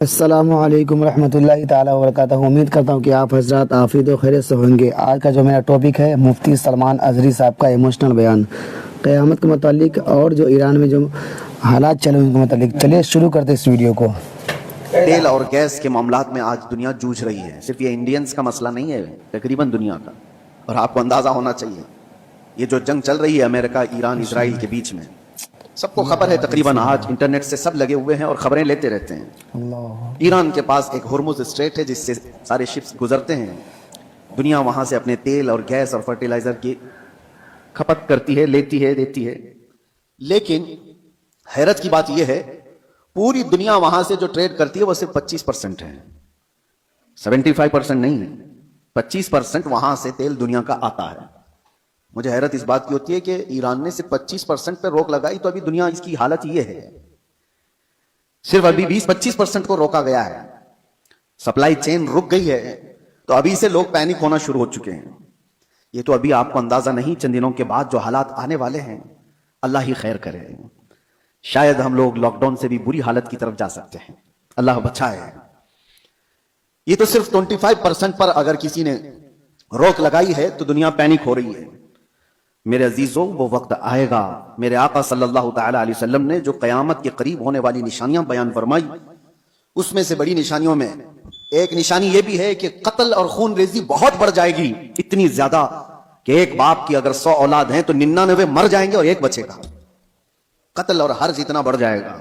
السلام علیکم ورحمۃ اللہ تعالیٰ وبرکاتہ۔ امید کرتا ہوں کہ آپ حضرات عافیت و خیریت سے ہوں گے۔ آج کا جو میرا ٹاپک ہے مفتی سلمان ازہری صاحب کا ایموشنل بیان قیامت کے متعلق اور جو ایران میں جو حالات چلے ان کے متعلق۔ چلیے شروع کرتے اس ویڈیو کو۔ تیل اور گیس کے معاملات میں آج دنیا جوجھ رہی ہے۔ صرف یہ انڈینز کا مسئلہ نہیں ہے، تقریباً دنیا کا۔ اور آپ کو اندازہ ہونا چاہیے یہ جو جنگ چل رہی ہے امریکہ ایران اسرائیل کے بیچ میں، سب کو خبر ہے، تقریباً آج انٹرنیٹ سے سب لگے ہوئے ہیں اور خبریں لیتے رہتے ہیں۔ ایران کے پاس ایک ہرمز اسٹریٹ ہے جس سے سارے شپس گزرتے ہیں۔ دنیا وہاں سے اپنے تیل اور گیس اور فرٹیلائزر کی کھپت کرتی ہے، لیتی ہے، دیتی ہے۔ لیکن حیرت کی بات یہ ہے پوری دنیا وہاں سے جو ٹریڈ کرتی ہے وہ صرف 25% ہے، 75% نہیں ہے، 25% وہاں سے تیل دنیا کا آتا ہے۔ مجھے حیرت اس بات کی ہوتی ہے کہ ایران نے صرف 25% پہ روک لگائی تو ابھی دنیا اس کی حالت یہ ہے، صرف ابھی 20-25% کو روکا گیا ہے، سپلائی چین رک گئی ہے، تو ابھی سے لوگ پینک ہونا شروع ہو چکے ہیں۔ یہ تو ابھی آپ کو اندازہ نہیں، چند دنوں کے بعد جو حالات آنے والے ہیں اللہ ہی خیر کرے، شاید ہم لوگ لاک ڈاؤن سے بھی بری حالت کی طرف جا سکتے ہیں، اللہ بچائے۔ یہ تو صرف 25% پر اگر کسی نے روک لگائی ہے تو دنیا پینک ہو رہی ہے۔ میرے عزیزوں، وہ وقت آئے گا، میرے آقا صلی اللہ تعالی علیہ وسلم نے جو قیامت کے قریب ہونے والی نشانیاں بیان فرمائی، اس میں سے بڑی نشانیوں میں ایک نشانی یہ بھی ہے کہ قتل اور خون ریزی بہت بڑھ جائے گی، اتنی زیادہ کہ ایک باپ کی اگر 100 اولاد ہیں تو 99 مر جائیں گے اور ایک بچے گا۔ قتل اور حرج اتنا بڑھ جائے گا،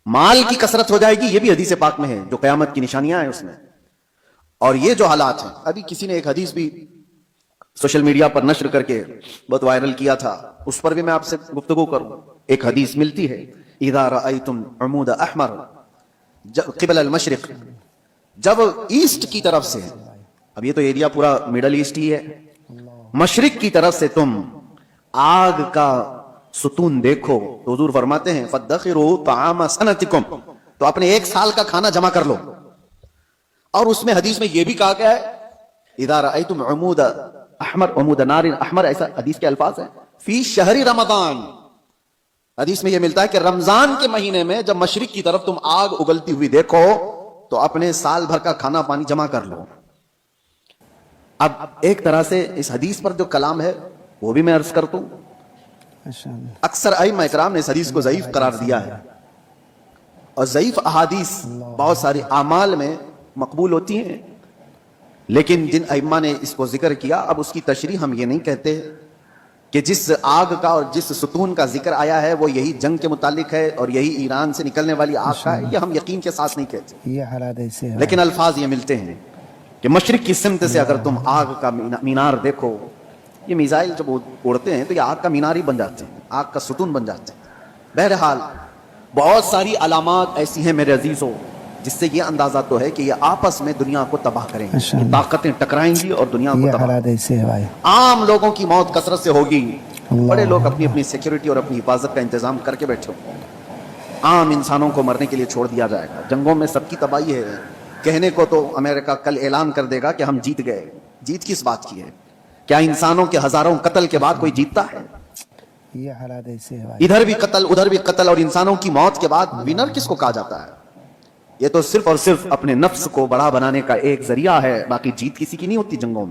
مال کی کثرت ہو جائے گی، یہ بھی حدیث پاک میں ہے جو قیامت کی نشانیاں ہیں اس میں۔ اور یہ جو حالات ہیں، ابھی کسی نے ایک حدیث بھی سوشل میڈیا پر نشر کر کے بہت وائرل کیا تھا، اس پر بھی میں آپ سے گفتگو کروں۔ ایک حدیث ملتی ہے، اذا رأیتم عمود احمر قبل المشرق، جب ایسٹ کی طرف سے، اب یہ تو ایریا پورا میڈل ایسٹ ہی ہے، مشرق کی طرف سے تم آگ کا ستون دیکھو تو حضور فرماتے ہیں فَادَّخِرُوا طَعَامَ سَنَتِكُمْ، تو اپنے ایک سال کا کھانا جمع کر لو۔ اور اس میں حدیث میں یہ بھی کہا گیا ہے اذا رأیتم عمود احمر عمود نار احمر، ایسا حدیث کے الفاظ ہیں، فی شہر رمضان، حدیث میں یہ ملتا ہے کہ رمضان کے مہینے میں جب مشرق کی طرف تم آگ اگلتی ہوئی دیکھو تو اپنے سال بھر کا کھانا پانی جمع کر لو۔ اب ایک طرح سے اس حدیث پر جو کلام ہے وہ بھی میں عرض کرتا ہوں، اکثر ائمہ اکرام نے اس حدیث کو ضعیف قرار دیا ہے، اور ضعیف احادیث بہت ساری اعمال میں مقبول ہوتی ہیں، لیکن جن ائمہ نے اس کو ذکر کیا، اب اس کی تشریح ہم یہ نہیں کہتے کہ جس آگ کا اور جس ستون کا ذکر آیا ہے وہ یہی جنگ کے متعلق ہے اور یہی ایران سے نکلنے والی آگ کا ہے، یہ ہم یقین کے ساتھ نہیں کہتے، یہ حالات ایسے ہیں، لیکن الفاظ یہ ملتے ہیں کہ مشرق کی سمت سے اگر تم آگ کا مینار دیکھو، یہ میزائل جب اڑتے ہیں تو یہ آگ کا مینار ہی بن جاتے ہیں، آگ کا ستون بن جاتے ہیں۔ بہرحال بہت ساری علامات ایسی ہیں میرے عزیزوں جس سے یہ اندازہ تو ہے کہ یہ آپس میں دنیا کو تباہ کریں گے، یہ طاقتیں ٹکرائیں گی اور دنیا کو تباہ کریں گی۔ عام لوگوں کی موت کثرت سے ہوگی، بڑے لوگ اپنی اپنی سیکیورٹی اور اپنی حفاظت کا انتظام کر کے بیٹھے ہوں، عام انسانوں کو مرنے کے لیے چھوڑ دیا جائے گا۔ جنگوں میں سب کی تباہی ہے، کہنے کو تو امریکہ کل اعلان کر دے گا کہ ہم جیت گئے، جیت کس بات کی ہے؟ کیا انسانوں کے ہزاروں قتل کے بعد کوئی جیتتا ہے؟ یہ حالات ایسے ہیں، ادھر بھی قتل ادھر بھی قتل، اور انسانوں کی موت کے بعد ونر کس کو کہا جاتا ہے؟ یہ تو صرف اور صرف اپنے نفس کو بڑا بنانے کا ایک ذریعہ ہے، باقی جیت کسی کی نہیں ہوتی جنگوں میں۔